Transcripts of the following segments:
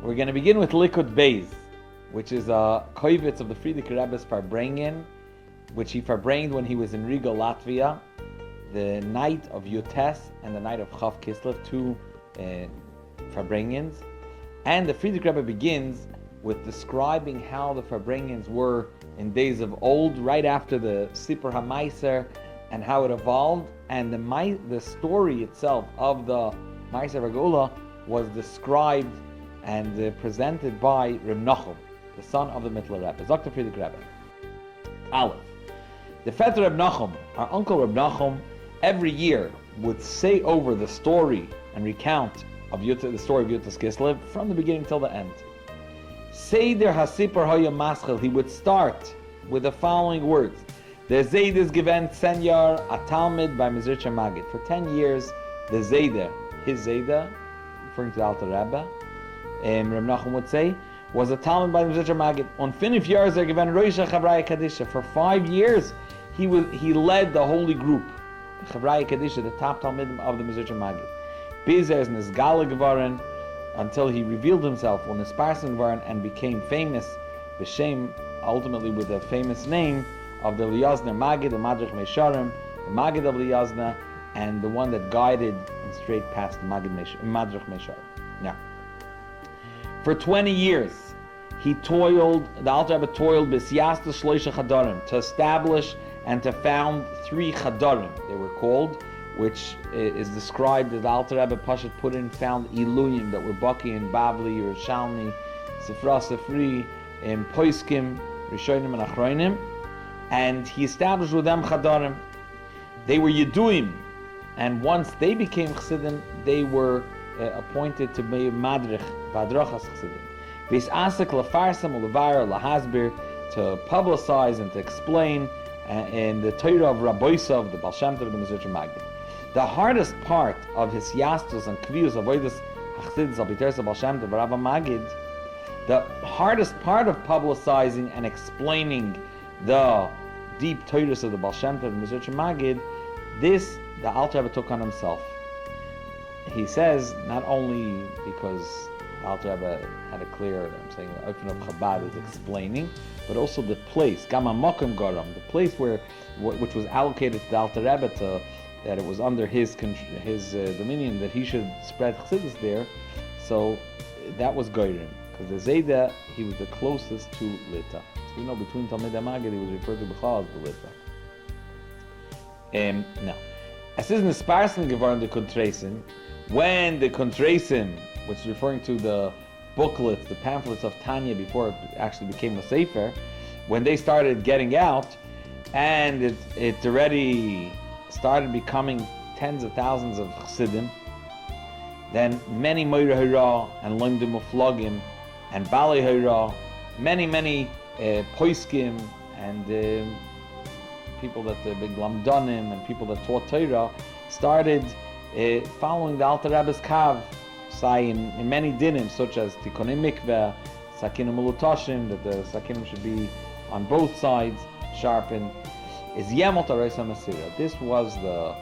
We're going to begin with Likut Beis, which is a koivitz of the Likkutei Rebbe's farbrengen, which he farbrenged when he was in Riga, Latvia, the night of Yutes and the night of Chav Kislev, two farbrengens. And the Likkutei Rebbe begins with describing how the farbrengens were in days of old, right after the Sipur HaMaiser, and how it evolved. And the story itself of the Maiser Vagula was described and presented by Reb Nachum, the son of the Mittler Rebbe, Dr. Previous Rebbe. Aleph. The Fetter Reb Nachum, our uncle Reb Nachum, every year would say over the story and recount of the story of Yutes Kislev from the beginning till the end. Seder Hasipar Hoya Maschel, he would start with the following words. The Zayd is given Senyor a Talmud by Mizritcha Magid. For 10 years, the Zayda, his Zayda, referring to the Alter Rebbe, Reb Nachum would say, was a Talmud by the Mizritcha Magid. On 5 years, they given Roisha Chavraya Kadisha. For 5 years, he led the holy group, the Chavraya Kadisha, the top Talmudim of the Mizritcha Magid. Bizers Nizgala Gvaran, until he revealed himself on Nisparsen Gvaran and became famous, B'Shem, ultimately with the famous name of the Liyazna Magid, the Madrich Mesharim, the Magid of Liyazna, and the one that guided and straight past the Madrich Mesharim. Now, for 20 years, he toiled, the Alter Rebbe toiled B'Siyasta Shloisha Chadarim, to establish and to found 3 Chadarim, they were called, which is described as the Alter Rebbe Pashat put in, found Iluyim that were Baki and Bavli, Yerushalmi, Sifra Sifri, and Poiskim, Rishonim and Achroinim, and he established with them Chadarim. They were Yeduim, and once they became Chassidim, they were appointed to be Madrich, Vadrachas Chassidim. Beis Asik Lafarsam Ulevar Lahasbir, to publicize and to explain in the Torah of Rabbi Yosef, the Baal Shem Tov, the Mizritcha Magid. The hardest part of his Yastos and Kviyus Avodas Hachsidus Al B'Teres Baal Shem Tov Rabbi Magid, the hardest part of publicizing and explaining the deep Torahs of the Baal Shem Tov and Mizritcha Magid, this the Alter Rebbe took on himself. He says not only because the Alter Rebbe had a clear, I'm saying the Ofen of Chabad is explaining, but also the place, Gama Mokum Garam, the place which was allocated to the Alter Rebbe that it was under his dominion, that he should spread Chassidus there. So that was Goyrim, because the Zayda, he was the closest to Lita. So we know between Talmid and Magid, he was referred to B'chal as the Lita. Now, as is in the Sparsen Gevarim the Kontresim, when the Kontresim, which is referring to the booklets, the pamphlets of Tanya before it actually became a Sefer, when they started getting out, and it already started becoming tens of thousands of Chassidim, then many Moira Hira and Loimdim Uflogim and Bali Hira, many Poiskim and people that the big Lamdanim and people that taught Torah started following the Alter Rebbe's Kav, say in many dinim, such as Tikkunim Mikveh, Sakinim Ulutashim, that the Sakinim should be on both sides, sharpened, is Yemot Areis HaMesirah. This was the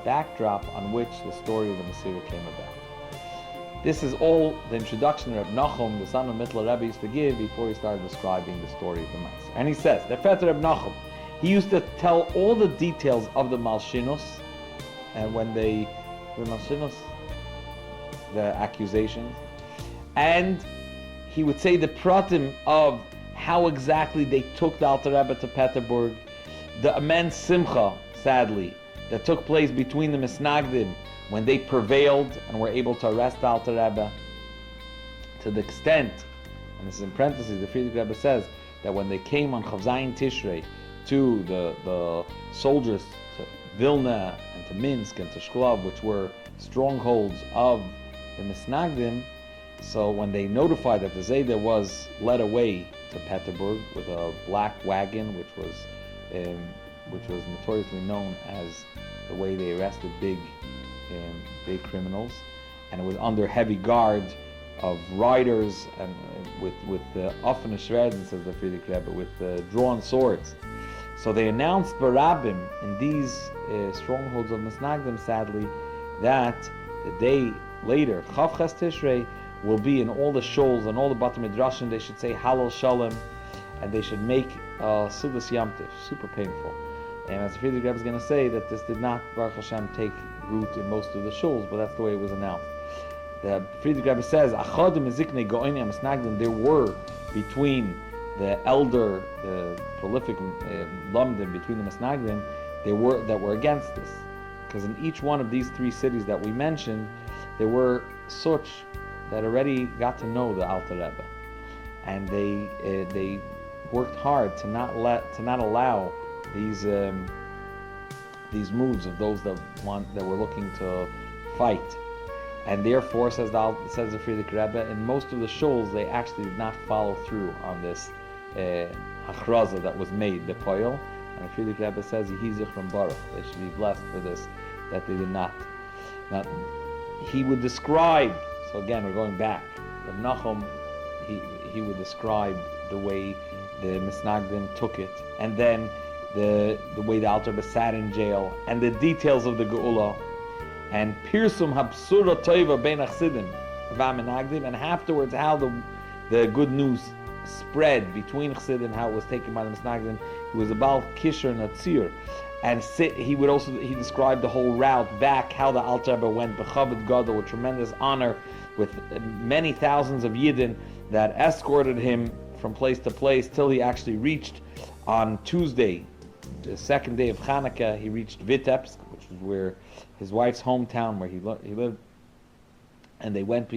backdrop on which the story of the Mesirah came about. This is all the introduction Reb Nachum, the son of Mittler Rebbe, used to give before he started describing the story of the Meiser. And he says, the Fetter Reb Nachum, he used to tell all the details of the Malshinus, and when the Malshinus, the accusations, and he would say the pratim of how exactly they took the Alter Rebbe to Peterburg, the immense simcha, sadly, that took place between the Misnagdim when they prevailed and were able to arrest the Alter Rebbe, to the extent, and this is in parentheses, the Friedrich Rebbe says that when they came on Chav Zayin Tishrei to the soldiers to Vilna and to Minsk and to Shklov, which were strongholds of the Misnagdim, so when they notified that the Zayda was led away to Peterburg with a black wagon, which was notoriously known as the way they arrested big criminals, and it was under heavy guard of riders and with the offene shreds, says the Friedrich Rebbe, with drawn swords. So they announced Barabim in these strongholds of Misnagdim, sadly, that the day later, Chav Ches Tishrei, will be in all the shoals and all the Bata Midrashim. They should say Halal Shalom, and they should make Sudas Yamtiv, super painful. And as the Friedrich Rebbe is going to say, that this did not, Baruch Hashem, take root in most of the shuls, but that's the way it was announced. The Friedrich Rebbe says, Achadim Ziknei Go'onim Misnagdim, there were between the elder, the prolific Lamdim, between the Misnagdim, that were against this. Because in each one of these three cities that we mentioned, there were such that already got to know the Alter Rebbe, and they worked hard to not allow these moves of those that were looking to fight, and therefore says the Friedrich Rebbe, in most of the shuls they actually did not follow through on this hachraza that was made, the poil. And the Friedrich Rebbe says Yehi Zichron Baruch, they should be blessed for this, that they did not. Now, he would describe. So again, we're going back. Reb Nachum, he would describe the way the Misnagdim took it, and then the way the Alter Rebbe sat in jail, and the details of the Geula, and Pirsum Habsura Toiva Ben Achsidim Vamenagdim, and afterwards how the good news spread between Chsidim, how it was taken by the Misnagdim. It was about Kisher Natzir, and he described the whole route back, how the Alter Rebbe went B'chavod Gadol with tremendous honor, with many thousands of Yidden that escorted him from place to place till he actually reached on Tuesday, the second day of Chanukah, he reached Vitebsk, which is where his wife's hometown, where he lived, and they went.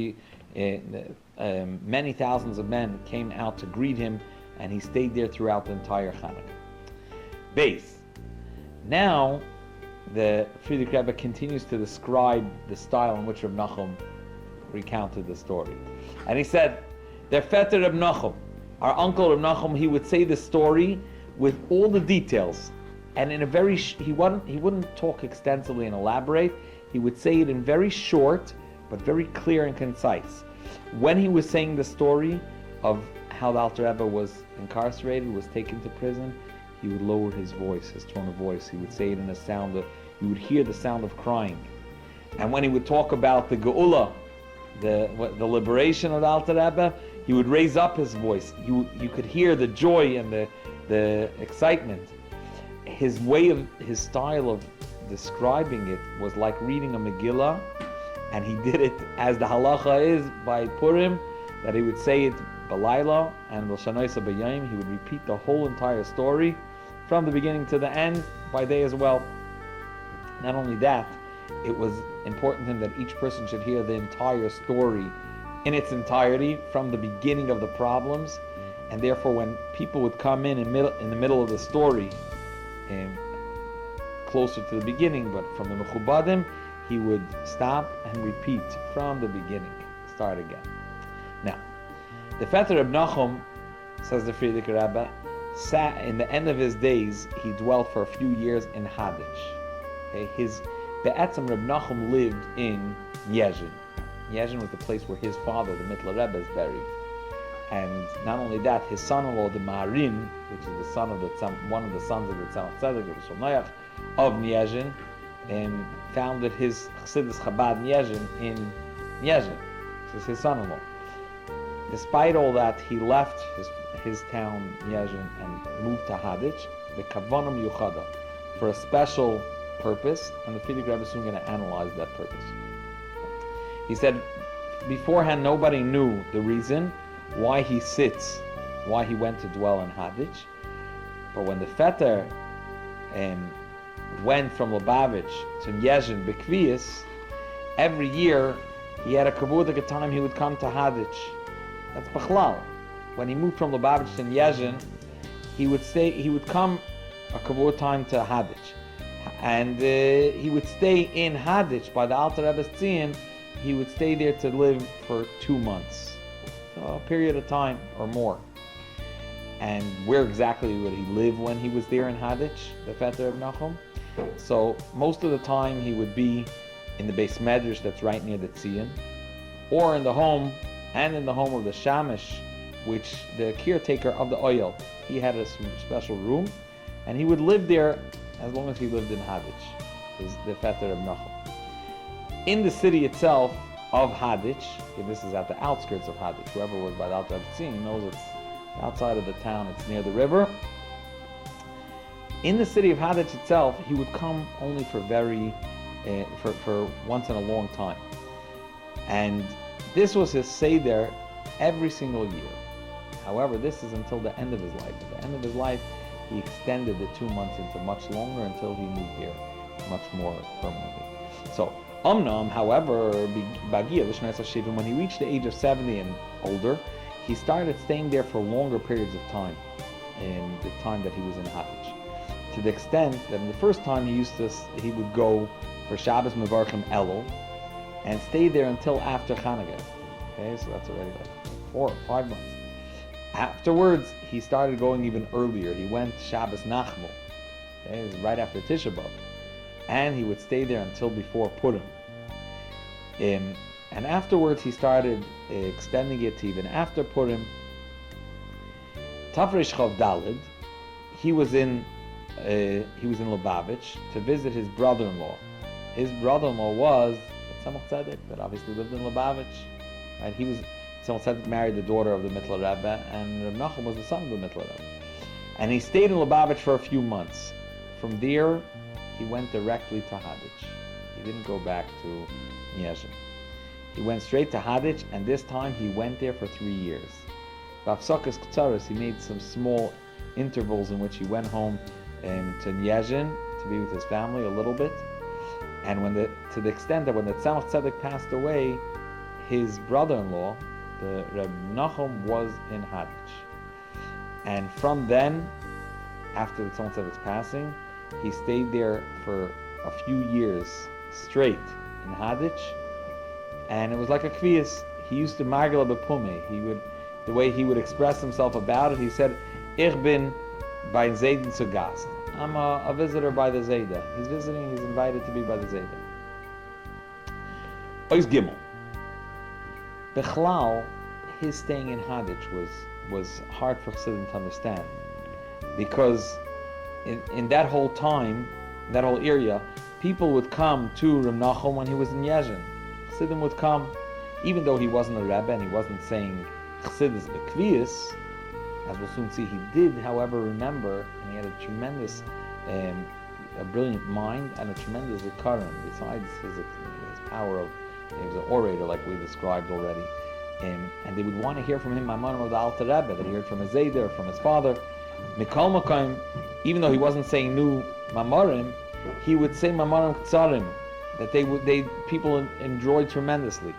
Many thousands of men came out to greet him, and he stayed there throughout the entire Chanukah. Beis. Now, the Friedrich Rebbe continues to describe the style in which Reb Nachum recounted the story, and he said, "Der Vetter Reb Nachum, our uncle Reb Nachum, he would say the story with all the details, and in a very he wouldn't talk extensively and elaborate. He would say it in very short but very clear and concise. When he was saying the story of how the Alter Rebbe was incarcerated, was taken to prison, he would lower his voice, his tone of voice. He would say it in a sound you would hear the sound of crying. And when he would talk about the Geula, the liberation of the Alter Rebbe, he would raise up his voice. You could hear the joy and the excitement. His style of describing it was like reading a Megillah, and he did it as the halacha is by Purim, that he would say it Balayla and L'shanoisa B'yayim. He would repeat the whole entire story from the beginning to the end by day as well. Not only that, it was important to him that each person should hear the entire story in its entirety from the beginning of the problems, and therefore when people would come in the middle of the story, closer to the beginning, but from the Mechubadim, he would stop and repeat from the beginning, start again. Now, the Vetter Reb Nachum, says the Friedrich Rebbe, sat in the end of his days, he dwelt for a few years in Hadich. Okay, Be'etzem Reb Nachum lived in Yezhin. Yezhin was the place where his father, the Mittler Rebbe, is buried. And not only that, his son-in-law, the Maharin, which is the son of one of the sons of the Tzemach Tzedek, the Shulnoach of Yezhin, founded his Chassidus Chabad Yezhin in Yezhin. This is his son-in-law. Despite all that, he left his town Yezhin and moved to Hadich, the Kavanam Yuchada, for a special purpose, and the Friedrich Rebbe is soon going to analyze that purpose. He said, beforehand nobody knew the reason why he went to dwell in Hadich, but when the Vetter went from Lubavitch to Yezhin Bekvius, every year he had a kavudik time he would come to Hadich. That's Bechlal. When he moved from Lubavitch to Yezhin, he would come a kavod time to Hadich, and he would stay in Hadich by the Alter Rebbe's Tzion. He would stay there to live for 2 months, so a period of time or more. And where exactly would he live when he was there in Hadich, the Vetter of Nachum? So most of the time he would be in the Beis Medrash that's right near the Tzion, or in the home of the Shamish, which the caretaker of the oil, he had a special room, and he would live there as long as he lived in Hadich, the Vetter of Nachum. In the city itself, of Hadich. This is at the outskirts of Hadich. Whoever was by the Alter Rebbe knows it's outside of the town. It's near the river. In the city of Hadich itself, he would come only for for once in a long time. And this was his seder every single year. However, this is until the end of his life. At the end of his life, he extended the 2 months into much longer until he moved here much more permanently. So, Omnam, however, when he reached the age of 70 and older, he started staying there for longer periods of time in the time that he was in Hadich. To the extent that in the first time he would go for Shabbos Mevarchim Elul and stay there until after Chanukah. Okay, so that's already like 4 or 5 months. Afterwards, he started going even earlier. He went Shabbos Nachmu. Okay, it was right after Tisha B'Av. And he would stay there until before Purim. And afterwards, he started extending it to even after Purim. Tafresh Chav Dalid, he was in Lubavitch to visit his brother-in-law. His brother-in-law was Tzemach Tzedek, that obviously lived in Lubavitch. Right? Tzemach Tzedek married the daughter of the Mittler Rebbe, and Reb Nachum was the son of the Mittler Rebbe. And he stayed in Lubavitch for a few months. From there, he went directly to Hadich. He didn't go back to Niezhin. He went straight to Hadich, and this time he went there for 3 years. B'Hafsakas K'tzaros, he made some small intervals in which he went home to Niezhin to be with his family a little bit. And to the extent that when the Tzemach Tzedek passed away, his brother-in-law, the Reb Nachum, was in Hadich. And from then, after the Tzemach Tzedek's passing, he stayed there for a few years straight in Hadich, and it was like a kviyas. He used to margela bepume. The way he would express himself about it, he said, "Ich bin bei Zayden zu Gast." I'm a visitor by the Zayda. He's visiting. He's invited to be by the Zayda. Ois Gimel. Bechlal, his staying in Hadich was hard for Chassidim to understand, because in that whole time, that whole area, people would come to Reb Nachum when he was in Niezhin. Chassidim would come, even though he wasn't a Rebbe and he wasn't saying Chassidus Bekviyas, as we'll soon see he did, however, remember, and he had a tremendous, a brilliant mind and a tremendous zikaron, besides his power of, he was an orator like we described already, and they would want to hear from him, Maimonim of the Alter Rebbe, that he heard from his Zayder, from his father. Mikol Makayim, even though he wasn't saying new Mamorim, he would say Mamorim Ktsarim, that people enjoyed tremendously.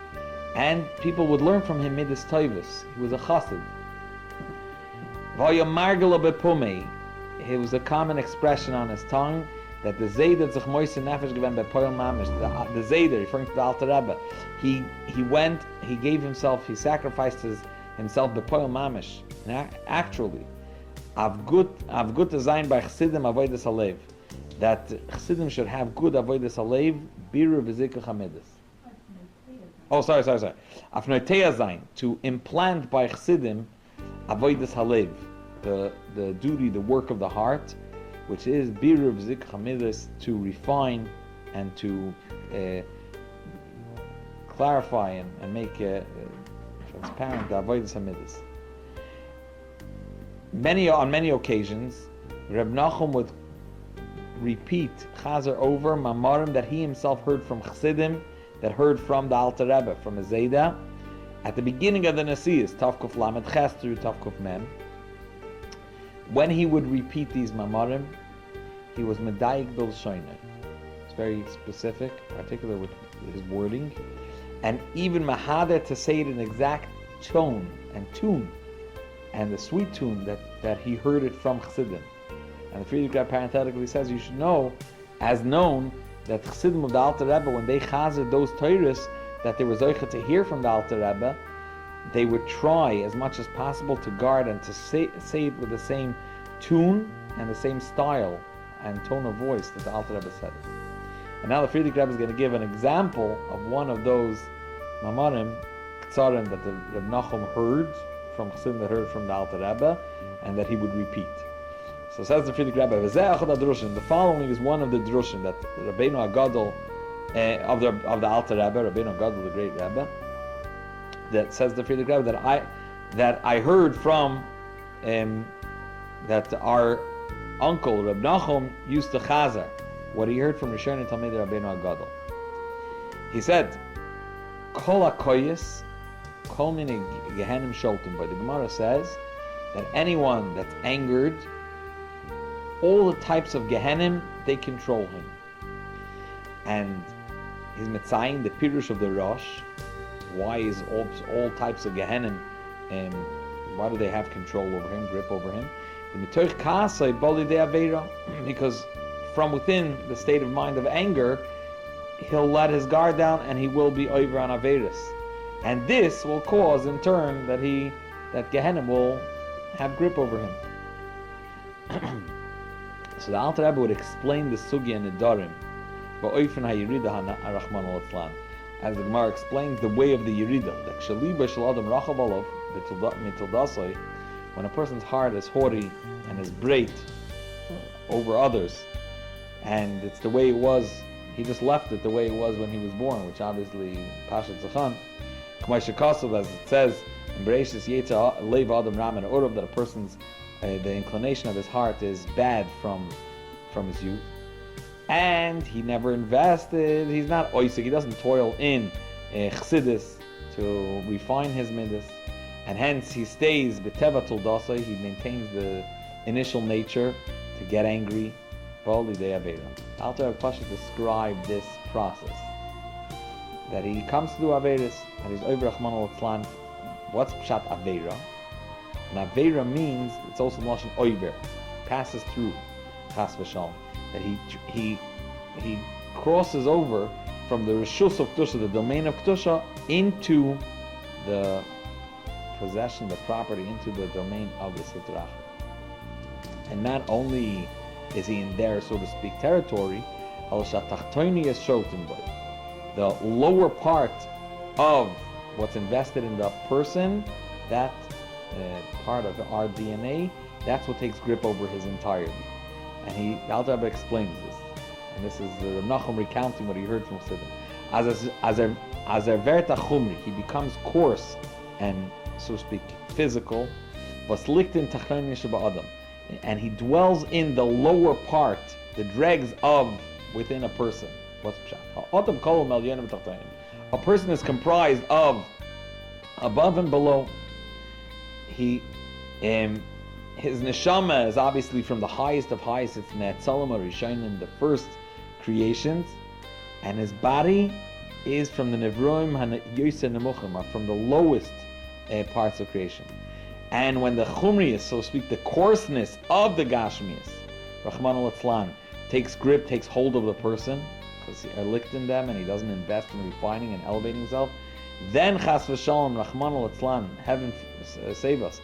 And people would learn from him Midas Toivus. He was a chassid. Vaya Margala Bepume, it was a common expression on his tongue that the Zayder zich moise nefesh gewen bepoil mamish. The Zayder, referring to the Alter Rebbe, he went, he gave himself, he sacrificed himself bepoil mamish. Actually, I've design by Chassidim avodas halev, that Chassidim should have good avodas halev, biru v'zikach hamidus. Oh, sorry. Afnoitei zayin, to implant by Chassidim avodas halev, the duty, the work of the heart, which is biru v'zikach hamidus, to refine and to clarify and make transparent the avodas hamidus. On many occasions, Reb Nachum would repeat chazer over mamarim that he himself heard from Chassidim, that heard from the Alter Rebbe, from his Zayda, at the beginning of the Nesiyas, Tavkuf Lamed Ches through Tavkuf Mem. When he would repeat these mamarim, he was medayik bil shoyneh. It's very specific, particular with his wording, and even mahader to say it in exact tone and tune, and the sweet tune that he heard it from Chassidim. And the Friedrich Rebbe parenthetically says, you should know, as known, that Chassidim of the Alter Rebbe, when they chazer those Torahs that they were zoicha to hear from the Alter Rebbe, they would try as much as possible to guard and to say it with the same tune and the same style and tone of voice that the Alter Rebbe said it. And now the Friedrich Rebbe is going to give an example of one of those mamarim, ktsarim, that the Reb Nachum heard from Chassidim, that heard from the Alter Rebbe, and that he would repeat. So says the Friedrich Rebbe, the following is one of the drushim that Rabbeinu Agadol of the Alter Rebbe, Rabbeinu Gadol, the great Rebbe, that says the Frierdiker Rebbe that I heard from that our uncle Reb Nachum used to chazer what he heard from Rishon and Talmidei Rabbeinu Gadol. He said, "Kol hakoyes, kol mini gehenim sholtim." But the Gemara says that anyone that's angered, all the types of gehenim, they control him. And he's mitzayin the pirush of the Rosh. Why is all types of gehenim, why do they have control over him, grip over him? Because from within the state of mind of anger, he'll let his guard down and he will be over on Averis. And this will cause in turn that Gehenna will have grip over him. So the Alter Rebbe would explain the Sugya in the Darim, as the Gemara explains the way of the Yerida. When a person's heart is haughty and is great over others, and it's the way it was, he just left it the way it was when he was born, which obviously Pashat Zachan. As it says in Beis Leiv Adam Ram and Urav, that a person's the inclination of his heart is bad from his youth, and he never invested. He's not oisik. He doesn't toil in chassidus to refine his midas, and hence he stays b'teva toldasai. He maintains the initial nature to get angry. Alter Rebbe Pasha described this process that he comes to do averis and he's over Rahman al-Tzlan. What's pshat avera? And avera means it's also lashon oiver, passes through chas v'shalom. That he crosses over from the reshus of kedusha, the domain of kedusha, into the possession, the property, into the domain of the sitrach. And not only is he in their, so to speak, territory, the lower part of what's invested in the person, that part of our DNA, that's what takes grip over his entirety. And the Alter Rebbe explains this. And this is Reb Nachum recounting what he heard from Siddur. As a verta chumri, he becomes coarse and, so to speak, physical. And he dwells in the lower part, the dregs of within a person. What's pshat? A person is comprised of above and below. His neshama is obviously from the highest of highest. It's Netzalim or Rishonim, the first creations, and his body is from the Nevroim Yosef Nemuchim, from the lowest parts of creation. And when the chumrius, so to speak, the coarseness of the gashmius, Rahman al-Atzlan, takes grip, takes hold of the person, because he licked in them and he doesn't invest in refining and elevating himself, then chas v'shalom, Rahman al-Atzlan, heaven save us,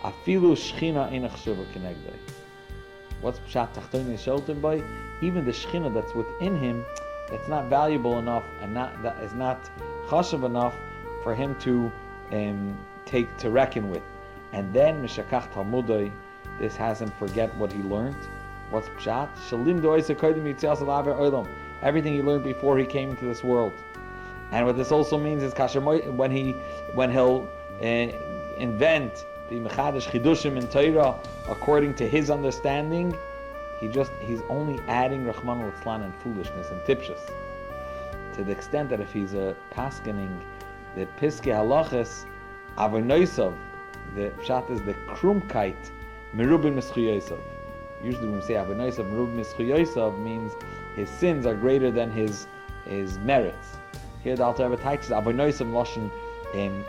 afilu shchina ein achshuva kenegdei. What's pshat tachtoni shelter by? Even the shchina that's within him, it's not valuable enough and that is not chashav enough for him to take to reckon with. And then Mishakach Talmudai, this has him forget what he learned. What's pshat? Everything he learned before he came into this world. And what this also means is when he'll invent the mechadish chidushim in Torah according to his understanding, he's only adding Rahman al-Tzlan and foolishness and tipshus. To the extent that if he's a paskening the piske halachas avonoisav, the pshat is the krumkeit merubim mischuyosav. Usually when we say avonoisav merubim mischuyosav means his sins are greater than his merits. Here the Alter Rebbe teaches avonoisav lashon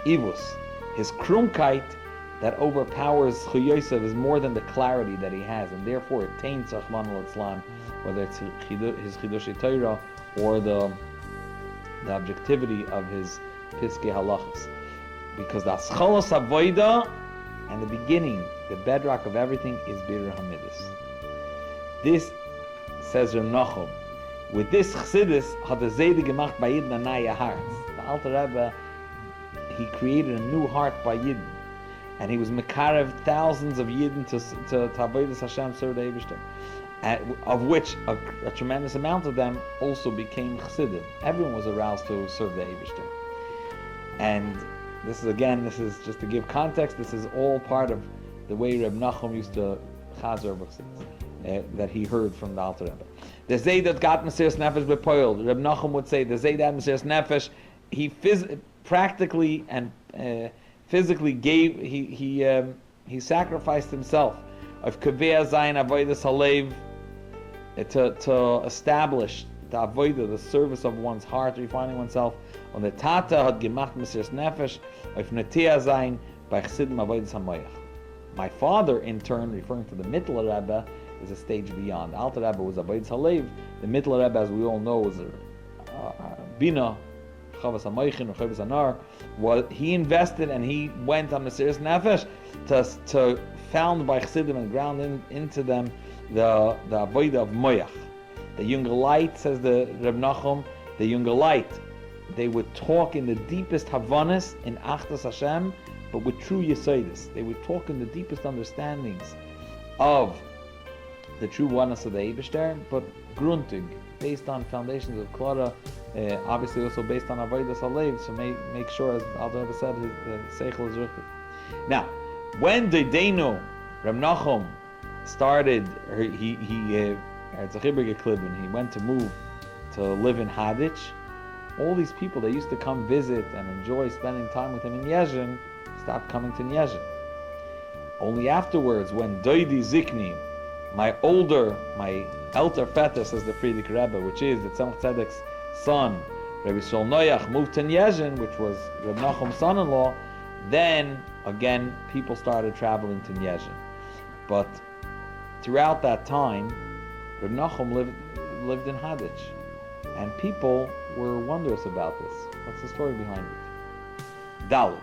ivus. His krumkeit that overpowers chuyosav is more than the clarity that he has, and therefore it taints Rahman al-Atzlan, whether it's his chidushei Torah or the objectivity of his piskei halachas. Because the aschalos avoida and the beginning, the bedrock of everything is birur hamidus. This, says Reb Nachum, with this chassidus had the zayde gemacht by Yidden a naya heart. The Alter Rebbe, he created a new heart by Yidden, and he was mekarev thousands of Yidden to avodas Hashem, serve the Eibishter. of which a tremendous amount of them also became Chassidim. Everyone was aroused to serve the Eibishter. And this is just to give context, this is all part of the way Reb Nachum used to chazer that he heard from the Alter Rebbe. The Zayd that got Mesiras Nefesh bepoiled. Reb Nachum would say the Zayd had Mesiras Nefesh. He practically and physically gave. He sacrificed himself of Kaveh Zayin Avodas Halev to establish the avodah, the service of one's heart, refining oneself. On the Tata had gemacht Mesiras Nefesh of Netia Zayin by Chassidim Avodas Hamoyach. My father, in turn, referring to the Mittler Rebbe, is a stage beyond. The Alter Rebbe was Avodas Halev. The Mittler Rebbe, as we all know, was Bina, Chavas HaMoichin, or Chavas HaNar. He invested and he went on Mesiras Nefesh to found by Chassidim and ground into them the avodah of Moyach. The younger light, says the Reb Nachum, the younger light, they would talk in the deepest Havanas in Achdas Hashem, but with true Yusewitz. They would talk in the deepest understandings of the true oneness of the Eibishter, but gruntig, based on foundations of Klara, obviously also based on Avodas Halev, so make sure, as Alter Rebbe said, the Seichel is richtig. Now, when Deidenu, Reb Nachum, started, he went to move to live in Hadich, all these people that used to come visit and enjoy spending time with him in Yezhin stopped coming to Yezhin. Only afterwards, when Doidi Zikni, my elder Fetter, says the Frierdiker Rebbe, which is the Tzemach Tzedek's son, Rabbi Shol Noach, moved to Yezhin, which was Reb Nachum's son-in-law, then again people started traveling to Yezhin. But throughout that time, Reb Nachum lived in Hadich, and people were wondrous about this. What's the story behind it? Dalit.